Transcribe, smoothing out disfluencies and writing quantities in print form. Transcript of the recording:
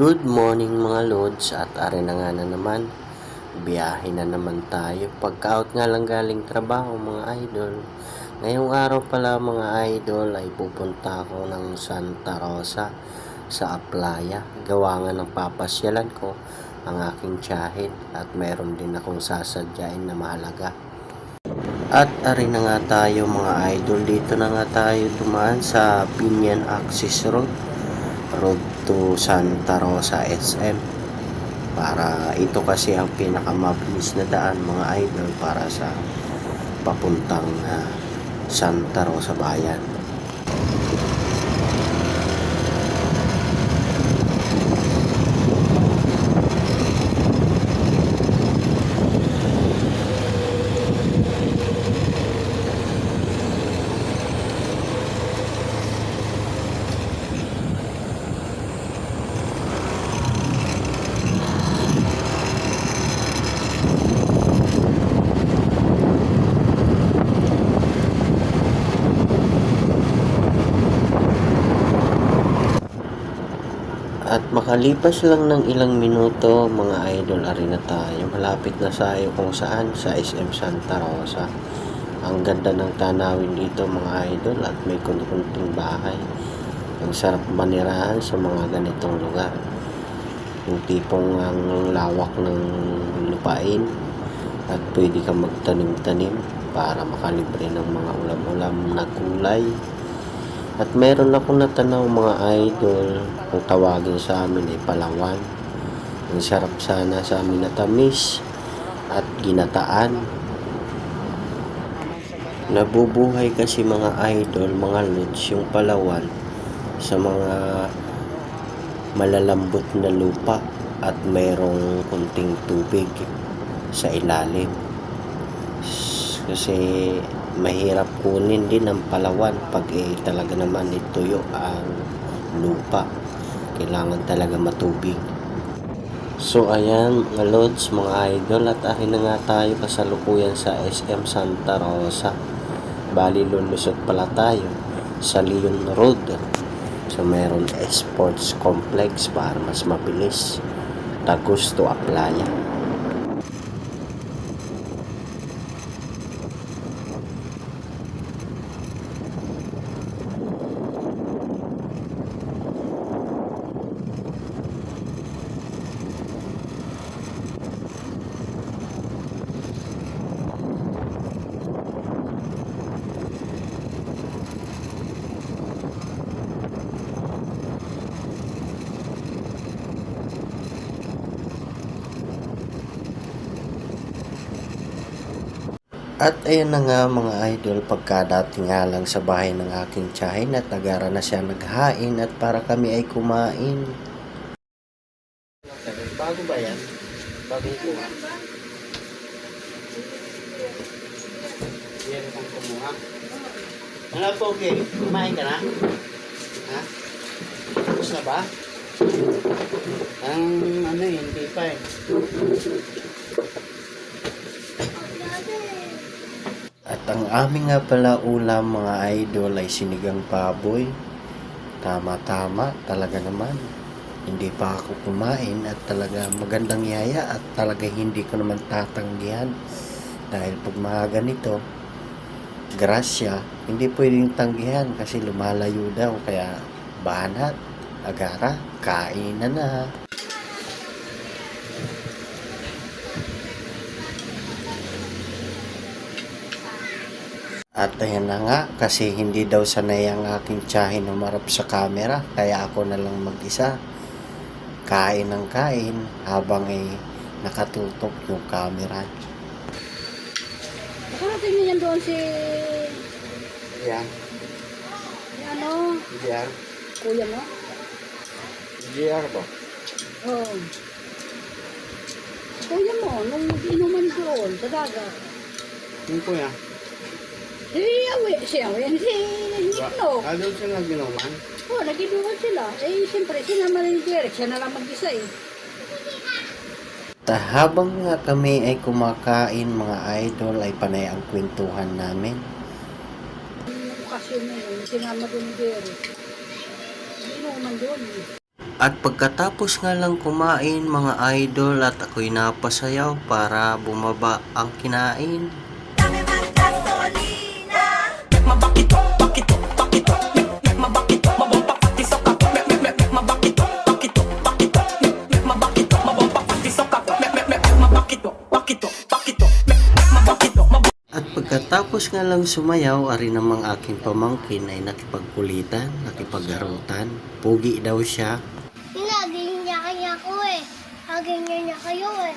Good morning mga lods, at ari na nga na naman, biyahe na naman tayo. Pagka-out nga lang galing trabaho mga idol. Ngayong araw pala mga idol ay pupunta ako ng Santa Rosa sa Aplaya. Gawa nga ng papasyalan ko ang aking tiyahin at meron din akong sasadyain na mahalaga. At ari na nga tayo mga idol, dito na nga tayo dumaan sa Binyan Access Road to Santa Rosa SM, para ito kasi ang pinakamabilis na daan mga idol para sa papuntang Santa Rosa Bayan. At makalipas lang ng ilang minuto mga idol, ari na tayo. Malapit na tayo kung saan, sa SM Santa Rosa. Ang ganda ng tanawin dito mga idol at may kunting bahay. Ang sarap manirahan sa mga ganitong lugar. Yung tipong ang lawak ng lupain at pwede kang magtanim-tanim para makalibre ng mga ulam-ulam na kulay. At meron ako natanaw mga idol, kung tawagin sa amin ay palawan. Ang sarap sana sa amin na tamis at ginataan. Nabubuhay kasi mga idol, mga lods, yung palawan sa mga malalambot na lupa at mayroong kunting tubig sa ilalim. Kasi mahirap kunin din ang palawan pag talaga naman ituyo ang lupa. Kailangan talaga matubig. So ayan mga lods, mga idol, at akin na nga tayo kasalukuyan sa SM Santa Rosa. Bali lulusot pala tayo sa Leon Road. So meron sports complex para mas mabilis. Tagos to Aplaya. At ayan na nga mga idol, pagkadating nga lang sa bahay ng aking tiyahin at nagara na siya naghain at para kami ay kumain. Bago ba yan? Bagong kuha? Yan ang kumuha. Ano po, okay? Kumain ka na? Ha? Tapos na ba? Ang ano yun, hindi pa eh. At ang aming nga pala ulam mga idol ay sinigang baboy. Tama-tama talaga naman. Hindi pa ako kumain at talaga magandang yaya at talaga hindi ko naman tatanggihan. Dahil pag mga ganito, grasya, hindi pwedeng tanggihan kasi lumalayo daw. Kaya banat, agara, kainan na. At ayan na nga, kasi hindi daw sanay ang aking tiyahin umarap sa camera, kaya ako na lang mag-isa. Kain ng kain habang nakatutok yung camera. Nakarating niyan doon si... Yan. ano? GR. Kuya mo? GR ba? Oo. Kuya mo, nung inuman doon sa dagat. Yung kuya? Si Awi, si Nikno. Doon sila ginuman? Oo, naginuman sila. Siyempre, sinama rin ni Derek. Siya na lang mag-isa eh. Habang nga kami ay kumakain mga idol, ay panay ang kwentuhan namin. Yung okasyon na yun, sinama doon ni Derek. Inuman doon eh. At pagkatapos nga lang kumain mga idol at ako'y napasayaw para bumaba ang kinain. At pagkatapos nga lang sumayaw, ari namang aking pamangkin ay nakipagkulitan, nakipaggarutan. Pugi daw siya. Hinagin niya kanya ko eh. Hagin niya kayo eh.